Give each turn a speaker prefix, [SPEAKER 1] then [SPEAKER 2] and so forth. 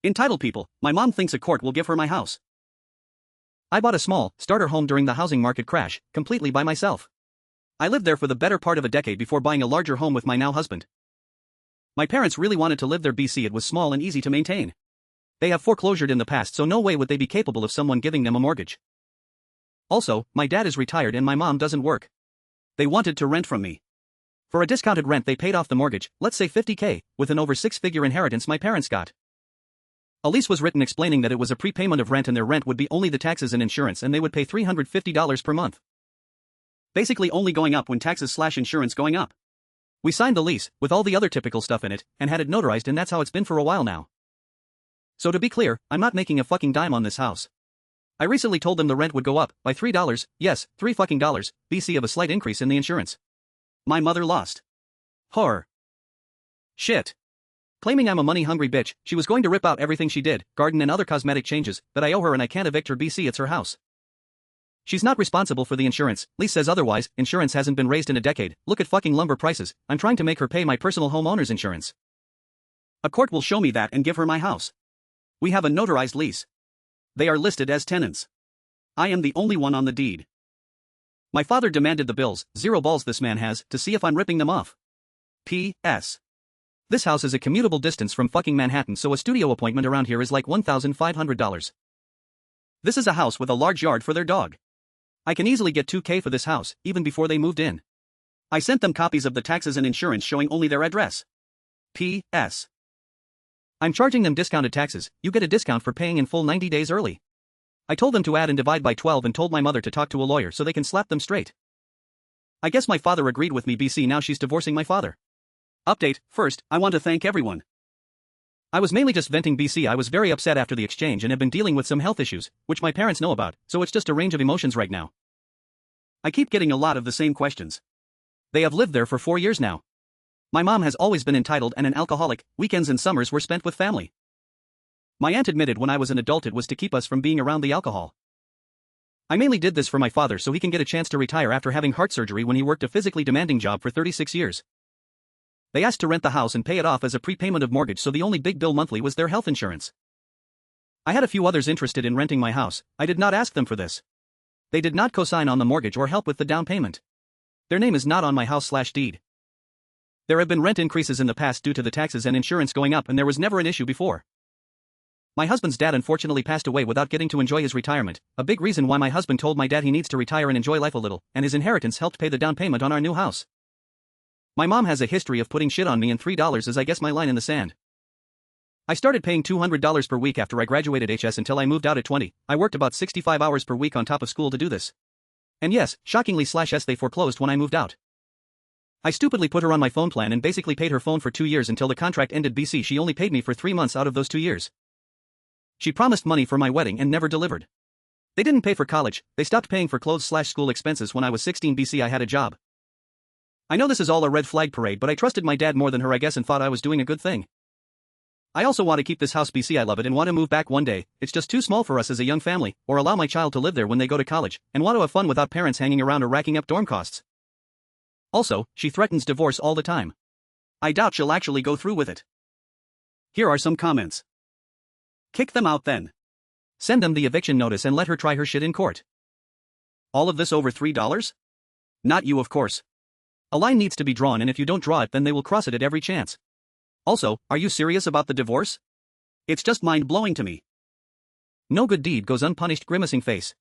[SPEAKER 1] Entitled people, my mom thinks a court will give her my house. I bought a small, starter home during the housing market crash, completely by myself. I lived there for the better part of a decade before buying a larger home with my now husband. My parents really wanted to live there. It was small and easy to maintain. They have foreclosured in the past, so no way would they be capable of someone giving them a mortgage. Also, my dad is retired and my mom doesn't work. They wanted to rent from me. For a discounted rent they paid off the mortgage, let's say $50,000, with an over six-figure inheritance my parents got. A lease was written explaining that it was a prepayment of rent and their rent would be only the taxes and insurance and they would pay $350 per month. Basically only going up when taxes/insurance going up. We signed the lease, with all the other typical stuff in it, and had it notarized, and that's how it's been for a while now. So to be clear, I'm not making a fucking dime on this house. I recently told them the rent would go up by $3, yes, $3 fucking dollars, BC of a slight increase in the insurance. My mother lost. Horror. Shit. Claiming I'm a money-hungry bitch, she was going to rip out everything she did, garden and other cosmetic changes, that I owe her and I can't evict her. It's her house. She's not responsible for the insurance, lease says otherwise, insurance hasn't been raised in a decade, look at fucking lumber prices, I'm trying to make her pay my personal homeowner's insurance. A court will show me that and give her my house. We have a notarized lease. They are listed as tenants. I am the only one on the deed. My father demanded the bills, zero balls this man has, to see if I'm ripping them off. P.S. This house is a commutable distance from fucking Manhattan, so a studio appointment around here is like $1,500. This is a house with a large yard for their dog. I can easily get $2,000 for this house, even before they moved in. I sent them copies of the taxes and insurance showing only their address. P.S. I'm charging them discounted taxes, you get a discount for paying in full 90 days early. I told them to add and divide by 12 and told my mother to talk to a lawyer so they can slap them straight. I guess my father agreed with me. Now she's divorcing my father. Update, first, I want to thank everyone. I was mainly just venting. I was very upset after the exchange and have been dealing with some health issues, which my parents know about, so it's just a range of emotions right now. I keep getting a lot of the same questions. They have lived there for 4 years now. My mom has always been entitled and an alcoholic, weekends and summers were spent with family. My aunt admitted when I was an adult it was to keep us from being around the alcohol. I mainly did this for my father so he can get a chance to retire after having heart surgery when he worked a physically demanding job for 36 years. They asked to rent the house and pay it off as a prepayment of mortgage, so the only big bill monthly was their health insurance. I had a few others interested in renting my house. I did not ask them for this. They did not co-sign on the mortgage or help with the down payment. Their name is not on my house/deed. There have been rent increases in the past due to the taxes and insurance going up, and there was never an issue before. My husband's dad unfortunately passed away without getting to enjoy his retirement, a big reason why my husband told my dad he needs to retire and enjoy life a little, and his inheritance helped pay the down payment on our new house. My mom has a history of putting shit on me, and $3 is I guess my line in the sand. I started paying $200 per week after I graduated HS until I moved out at 20. I worked about 65 hours per week on top of school to do this. And yes, shockingly/s they foreclosed when I moved out. I stupidly put her on my phone plan and basically paid her phone for 2 years until the contract ended. She only paid me for 3 months out of those 2 years. She promised money for my wedding and never delivered. They didn't pay for college, they stopped paying for clothes/school expenses when I was 16. I had a job. I know this is all a red flag parade, but I trusted my dad more than her I guess and thought I was doing a good thing. I also want to keep this house. I love it and want to move back one day. It's just too small for us as a young family, or allow my child to live there when they go to college, and want to have fun without parents hanging around or racking up dorm costs. Also, she threatens divorce all the time. I doubt she'll actually go through with it. Here are some comments. Kick them out then. Send them the eviction notice and let her try her shit in court. All of this over $3? Not you, of course. A line needs to be drawn, and if you don't draw it then they will cross it at every chance. Also, are you serious about the divorce? It's just mind-blowing to me. No good deed goes unpunished. Grimacing face.